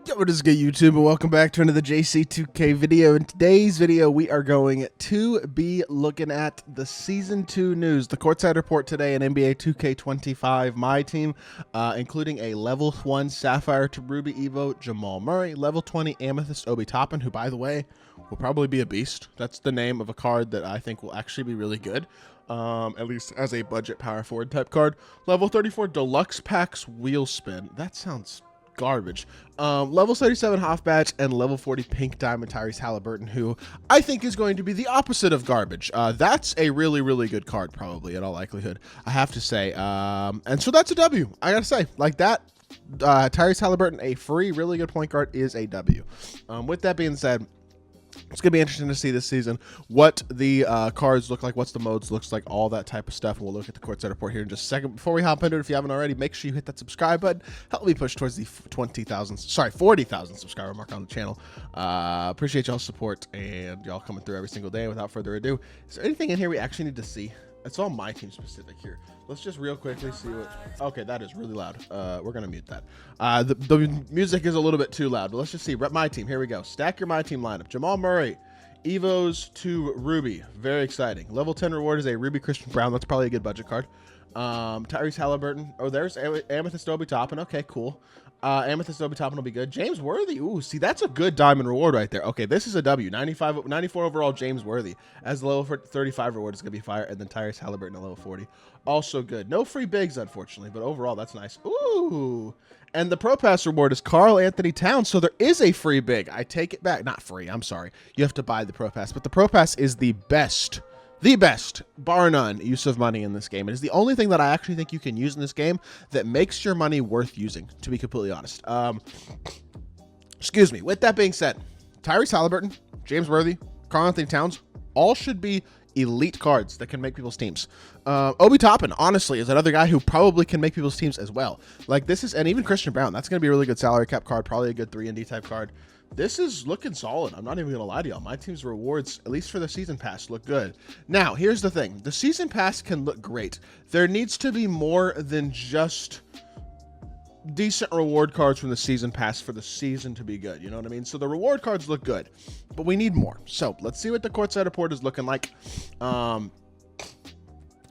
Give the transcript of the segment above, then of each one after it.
Yo, what is good, YouTube, and welcome back to another JC2K video. In today's video, we are going to be looking at the Season 2 news, the Courtside report today in NBA 2K25 My Team, including a Level 1 Sapphire to Ruby Evo Jamal Murray, Level 20 Amethyst Obi Toppin, who, by the way, will probably be a beast. That's the name of a card that I think will actually be really good, at least as a budget power forward type card. Level 34 Deluxe Packs Wheel Spin. That sounds garbage. Level 37 Hoff Badge and level 40 Pink Diamond Tyrese Halliburton, who I think is going to be the opposite of garbage. That's a really, really good card, probably, in all likelihood, I have to say. And so that's a W, I gotta say. Like that, Tyrese Halliburton, a free, really good point guard, is a W. With that being said, it's going to be interesting to see this season what the cards look like, what's the modes looks like, all that type of stuff. And we'll look at the Courtside report here in just a second. Before we hop into it, if you haven't already, make sure you hit that subscribe button. Help me push towards the 40,000 subscriber mark on the channel. Appreciate y'all's support and y'all coming through every single day. Without further ado, is there anything in here we actually need to see? It's all my team specific here. Let's just real quickly see what... Okay, that is really loud. We're going to mute that. The music is a little bit too loud, but let's just see. Rep my team. Here we go. Stack your my team lineup. Jamal Murray, Evos to Ruby. Very exciting. Level 10 reward is a Ruby Christian Brown. That's probably a good budget card. Tyrese Halliburton. Oh, there's Amethyst Obi Toppin. Okay, cool. Amethyst Obi Toppin will be good. James Worthy. Ooh, see, that's a good diamond reward right there. Okay, this is a W. 94 overall James Worthy. As the level 35 reward is going to be fire. And then Tyrese Halliburton at level 40. Also good. No free bigs, unfortunately, but overall, that's nice. Ooh. And the Pro Pass reward is Karl Anthony Towns. So there is a free big. I take it back. Not free. I'm sorry. You have to buy the Pro Pass. But the Pro Pass is the best, bar none, use of money in this game. It is the only thing that I actually think you can use in this game that makes your money worth using, to be completely honest. Excuse me. With that being said, Tyrese Halliburton, James Worthy, Karl Anthony Towns, all should be elite cards that can make people's teams. Obi Toppin, honestly, is another guy who probably can make people's teams as well. Like this is, and even Christian Brown, that's going to be a really good salary cap card, probably a good 3-and-D type card. This is looking solid. I'm not even going to lie to y'all. My team's rewards, at least for the season pass, look good. Now, here's the thing. The season pass can look great. There needs to be more than just decent reward cards from the season pass for the season to be good. You know what I mean? So the reward cards look good, but we need more. So let's see what the Courtside report is looking like.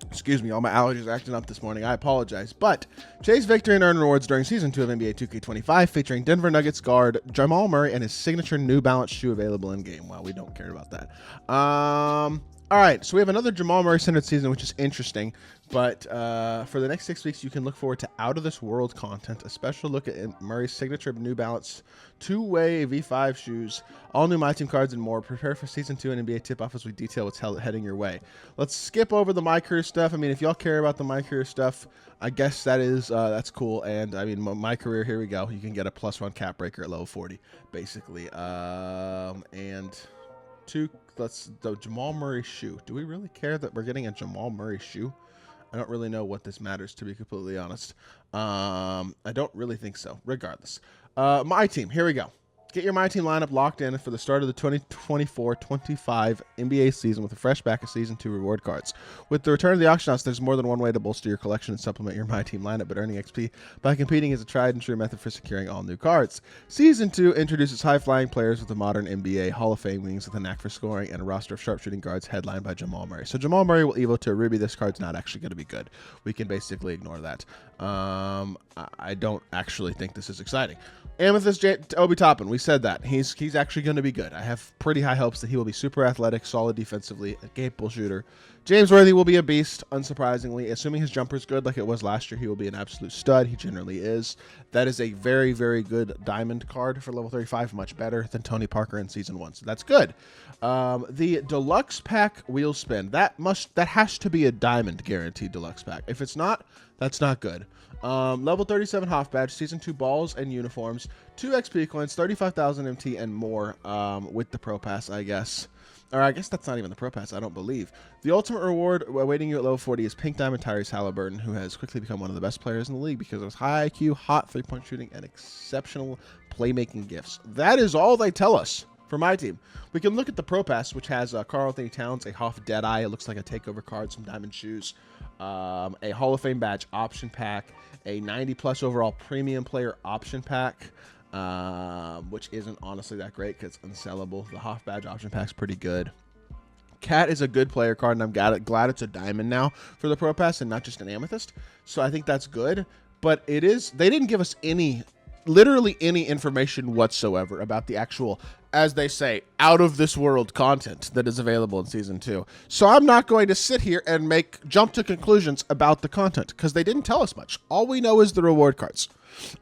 Excuse me, all my allergies are acting up this morning. I apologize. But chase victory and earn rewards during Season 2 of NBA 2K25 featuring Denver Nuggets guard Jamal Murray and his signature New Balance shoe available in-game. Well, we don't care about that. All right, so we have another Jamal Murray-centered season, which is interesting. But for the next 6 weeks, you can look forward to out-of-this-world content, a special look at Murray's signature New Balance two-way V5 shoes, all new My Team cards, and more. Prepare for Season 2 and NBA tip-off as we detail what's heading your way. Let's skip over the My Career stuff. I mean, if y'all care about the My Career stuff, I guess that is that's cool. And, I mean, My Career, here we go. You can get a +1 cap breaker at level 40, basically. And the Jamal Murray shoe. Do we really care that we're getting a Jamal Murray shoe? I don't really know what this matters, to be completely honest. I don't really think so, regardless. My team, here we go. Get your My Team lineup locked in for the start of the 2024-25 NBA season with a fresh back of Season 2 reward cards. With the return of the auction house, there's more than one way to bolster your collection and supplement your My Team lineup, but earning XP by competing is a tried and true method for securing all new cards. Season 2 introduces high-flying players with a modern NBA Hall of Fame wings with a knack for scoring and a roster of sharpshooting guards headlined by Jamal Murray. So Jamal Murray will Evo to a Ruby. This card's not actually going to be good. We can basically ignore that. I don't actually think this is exciting. Amethyst Obi Toppin, we said that. He's actually going to be good. I have pretty high hopes that he will be super athletic, solid defensively, a capable shooter. James Worthy will be a beast, unsurprisingly. Assuming his jumper's good like it was last year, he will be an absolute stud. He generally is. That is a very, very good diamond card for level 35, much better than Tony Parker in Season 1, so that's good. The Deluxe Pack Wheel Spin, that has to be a diamond guaranteed Deluxe Pack. If it's not, that's not good. Level 37 Hoff Badge, Season 2 balls and uniforms, 2 XP coins, 35,000 MT, and more with the Pro Pass, I guess. Or I guess that's not even the Pro Pass, I don't believe. The ultimate reward awaiting you at level 40 is Pink Diamond Tyrese Halliburton, who has quickly become one of the best players in the league because of his high IQ, hot three-point shooting, and exceptional playmaking gifts. That is all they tell us for my team. We can look at the Pro Pass, which has Karl Anthony Towns, a Hoff Deadeye. It looks like a takeover card, some diamond shoes, a Hall of Fame badge option pack, a 90+ overall premium player option pack, which isn't honestly that great because it's unsellable. The Hoff badge option pack's pretty good. Cat is a good player card, and I'm glad it's a diamond now for the Pro Pass and not just an amethyst. So I think that's good. But they didn't give us literally any information whatsoever about the actual, as they say, out of this world content that is available in Season 2. So I'm not going to sit here and jump to conclusions about the content because they didn't tell us much. All we know is the reward cards.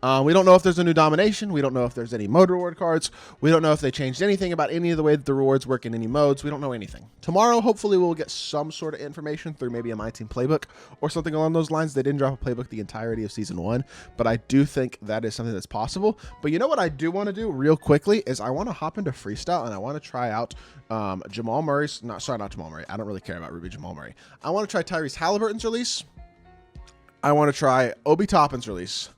We don't know if there's a new domination. We don't know if there's any mode reward cards. We don't know if they changed anything about any of the way that the rewards work in any modes. We don't know anything. Tomorrow, hopefully, we'll get some sort of information through maybe a My Team playbook or something along those lines. They didn't drop a playbook the entirety of Season 1, but I do think that is something that's possible. But you know what I do want to do real quickly is I want to hop into Freestyle and I want to try out Jamal Murray's, not Jamal Murray. I don't really care about Ruby Jamal Murray. I want to try Tyrese Halliburton's release. I want to try Obi Toppin's release.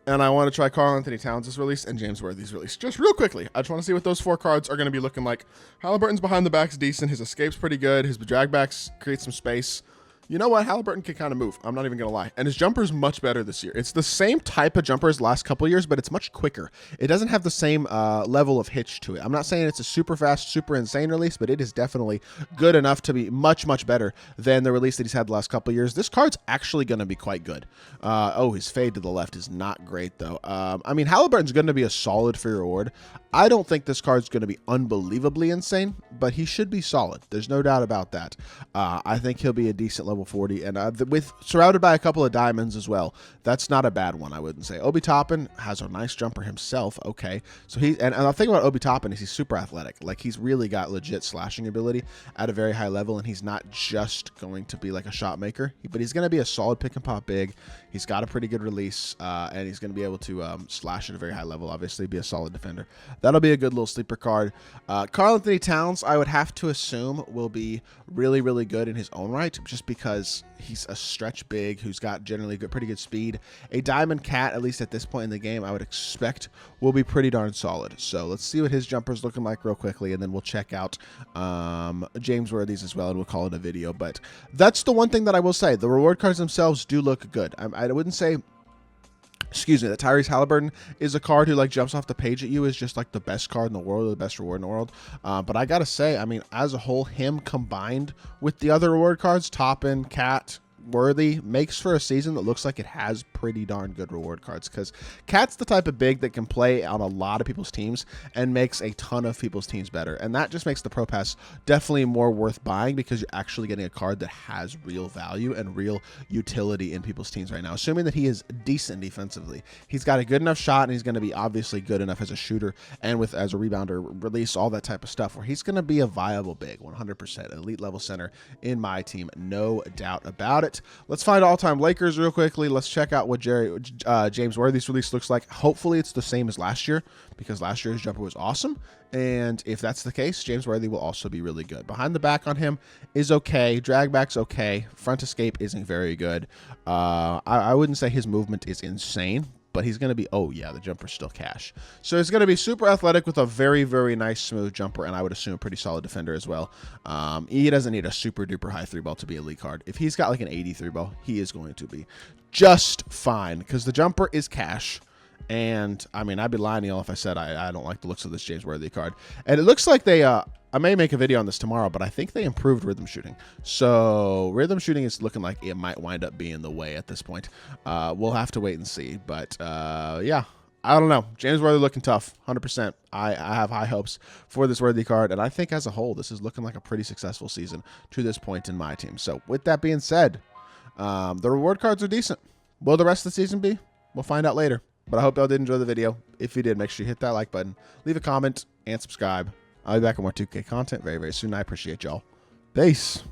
And I want to try Karl Anthony Towns' release and James Worthy's release. Just real quickly. I just want to see what those 4 cards are going to be looking like. Halliburton's behind the back's decent. His escape's pretty good. His drag backs create some space. You know what? Halliburton can kind of move. I'm not even going to lie. And his jumper's much better this year. It's the same type of jumper as the last couple of years, but it's much quicker. It doesn't have the same level of hitch to it. I'm not saying it's a super fast, super insane release, but it is definitely good enough to be much, much better than the release that he's had the last couple of years. This card's actually going to be quite good. His fade to the left is not great, though. I mean, Halliburton's going to be a solid free reward. I don't think this card's going to be unbelievably insane, but he should be solid. There's no doubt about that. I think he'll be a decent level 40, and with surrounded by a couple of diamonds as well. That's not a bad one, I wouldn't say. Obi Toppin has a nice jumper himself. Okay, so and the thing about Obi Toppin is he's super athletic. Like, he's really got legit slashing ability at a very high level, and he's not just going to be like a shot maker, but he's going to be a solid pick and pop big. He's got a pretty good release, and he's going to be able to slash at a very high level. Obviously, be a solid defender. That'll be a good little sleeper card. Karl Anthony Towns, I would have to assume, will be really, really good in his own right, just because he's a stretch big who's got generally pretty good speed. A diamond cat, at least at this point in the game, I would expect will be pretty darn solid. So let's see what his jumper's looking like real quickly, and then we'll check out James Worthy's as well, and we'll call it a video. But that's the one thing that I will say. The reward cards themselves do look good. I wouldn't say, excuse me, that Tyrese Halliburton is a card who jumps off the page at you is just the best card in the world, or the best reward in the world. But I gotta say, I mean, as a whole, him combined with the other reward cards, Toppin, Cat, Worthy, makes for a season that looks like it has pretty darn good reward cards, because Cat's the type of big that can play on a lot of people's teams and makes a ton of people's teams better, and that just makes the Pro Pass definitely more worth buying, because you're actually getting a card that has real value and real utility in people's teams right now, assuming that he is decent defensively. He's got a good enough shot, and he's going to be obviously good enough as a shooter and as a rebounder, release, all that type of stuff, where he's going to be a viable big 100%, elite level center in my team, no doubt about it. Let's find all-time Lakers real quickly. Let's check out what James Worthy's release looks like. Hopefully it's the same as last year, because last year's jumper was awesome. And if that's the case, James Worthy will also be really good. Behind the back on him is okay. Drag back's okay. Front escape isn't very good. I wouldn't say his movement is insane, but he's going to be, oh yeah, the jumper's still cash. So he's going to be super athletic with a very, very nice smooth jumper, and I would assume a pretty solid defender as well. He doesn't need a super duper high 3-ball to be a elite card. If he's got an 83 ball, he is going to be just fine, because the jumper is cash. And I mean, I'd be lying to y'all if I said I don't like the looks of this James Worthy card. And it looks like they, I may make a video on this tomorrow, but I think they improved rhythm shooting. So rhythm shooting is looking like it might wind up being the way at this point. We'll have to wait and see. But yeah, I don't know. James Worthy looking tough, 100%. I have high hopes for this Worthy card, and I think as a whole, this is looking like a pretty successful season to this point in my team. So with that being said, the reward cards are decent. Will the rest of the season be? We'll find out later. But I hope y'all did enjoy the video. If you did, make sure you hit that like button, leave a comment, and subscribe. I'll be back with more 2K content very, very soon. I appreciate y'all. Peace.